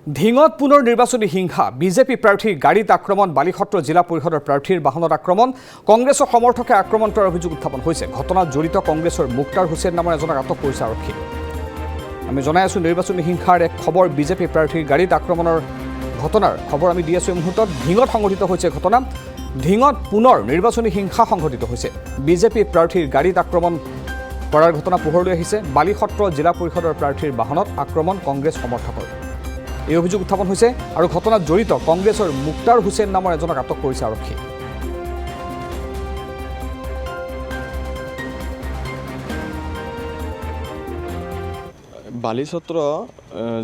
ধিঙত পুনৰ নিৰ্বাচনী হিংসা বিজেপি প্ৰাৰ্থীৰ গাড়ীত আক্ৰমণ বালিসত্ৰ জিলা পৰিষদৰ প্ৰাৰ্থীৰ বাহনত আক্ৰমণ কংগ্ৰেছৰ সমৰ্থকে আক্ৰমণ কৰাৰ অভিযোগ উত্থাপন হৈছে ঘটনাত জড়িত কংগ্ৰেছৰ মুক্তাৰ হুছেইন নামৰ এজনক আটক কৰিছে আৰক্ষী আমি জনাই আছো নিৰ্বাচনী হিংসাৰ এক খবৰ বিজেপি প্ৰাৰ্থীৰ গাড়ীত আক্ৰমণৰ ঘটনাৰ খবৰ আমি দি আছো এই মুহূৰ্তত ধিঙত সংঘটিত হৈছে ঘটনা ধিঙত পুনৰ নিৰ্বাচনী হিংসা সংঘটিত হৈছে বিজেপি প্ৰাৰ্থীৰ গাড়ীত আক্ৰমণ কৰাৰ ঘটনা পোহৰলৈ আহিছে বালিসত্ৰ জিলা পৰিষদৰ প্ৰাৰ্থীৰ বাহনত আক্ৰমণ কংগ্ৰেছ সমৰ্থকৰ এই অভিযোগ উত্থাপন হৈছে আৰু ঘটনাত জড়িত কংগ্ৰেছৰ মুক্তাৰ হুছেইন নামৰ এজনক আটক কৰিছে আৰক্ষী বালিসত্ৰ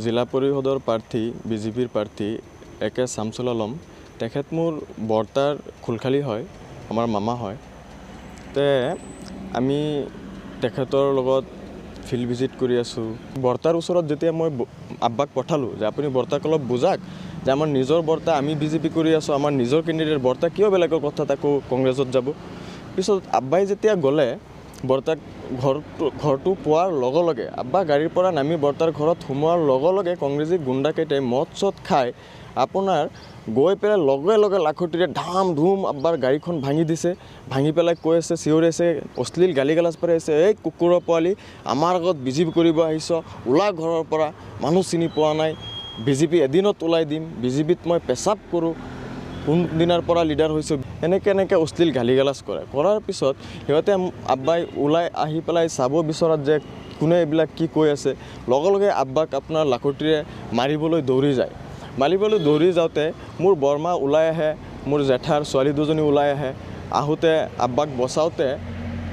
জিলা পৰিষদৰ প্ৰাৰ্থী বিজেপিৰ প্ৰাৰ্থী একে শামছুল আলম তেখেত মোৰ বৰ্তাৰ খুলখালী হয় আমাৰ মামা হয় তে আমি তেখেতৰ লগত ফিল্ড ভিজিট কৰি আছোঁ বৰ্তাৰ ওচৰত যেতিয়া মই আব্বাক পঠালোঁ যে আপুনি বৰ্তাক অলপ বুজাক যে আমাৰ নিজৰ বৰ্তা আমি বিজেপি কৰি আছোঁ আমাৰ নিজৰ কেণ্ডিডেট বৰ্তা কিয় বেলেগৰ কথা তাকো কংগ্ৰেছত যাব পিছত আব্বাই যেতিয়া গ'লে বৰ্তাক ঘৰটো পোৱাৰ লগে লগে আব্বা গাড়ীৰ পৰা নামি বৰ্তাৰ ঘৰত সোমোৱাৰ লগে লগে কংগ্ৰেছী গুণ্ডাকেইটাই মদ চদ খাই আপোনাৰ গৈ পেলাই লগে লগে লাখুটিৰে ধাম ধুম আব্বাৰ গাড়ীখন ভাঙি দিছে ভাঙি পেলাই কৈ আছে চিঞৰি আছে অশ্লীল গালি গালাজ পাৰি আছে এই কুকুৰৰ পোৱালি আমাৰ আগত বিজেপি কৰিব আহিছ ওলা ঘৰৰ পৰা মানুহ চিনি পোৱা নাই বিজেপি এদিনত ওলাই দিম বিজেপিত মই পেচাব কৰোঁ কোনদিনাৰ পৰা লিডাৰ হৈছোঁ এনেকৈ অশ্লীল গালি গালাজ কৰে কৰাৰ পিছত সিহঁতে আব্বাই ওলাই আহি পেলাই চাব বিচৰাত যে কোনে এইবিলাক কি কৈ আছে লগে লগে আব্বাক আপোনাৰ লাখুটিৰে মাৰিবলৈ দৌৰি যাওঁতে মোৰ বৰমা ওলাই আহে মোৰ জেঠাৰ ছোৱালী দুজনী ওলাই আহে আহোঁতে আব্বাক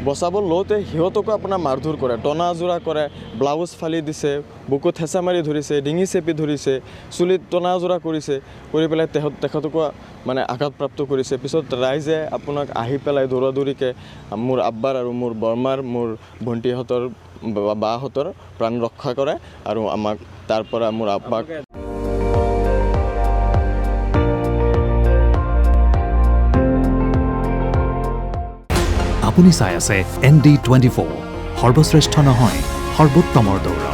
বচাব লওঁতে সিহঁতকো আপোনাৰ মাৰধৰ কৰে টনা জোৰা কৰে ব্লাউজ ফালি দিছে বুকুত হেঁচা মাৰি ধৰিছে ডিঙি চেপি ধৰিছে চুলিত টনা জোৰা কৰিছে কৰি পেলাই তেখেতকো মানে আঘাতপ্ৰাপ্ত কৰিছে পিছত ৰাইজে আপোনাক আহি পেলাই দৌৰাদৌৰিকৈ মোৰ আব্বাৰ আৰু মোৰ বৰমাৰ মোৰ ভণ্টিহঁতৰ বাহঁতৰ প্ৰাণ ৰক্ষা কৰে আৰু আমাক তাৰ পৰা মোৰ আব্বাক আপুনি চাই আছে ND24 সৰ্বশ্ৰেষ্ঠ নহয় সৰ্বোত্তমৰ দৌৰা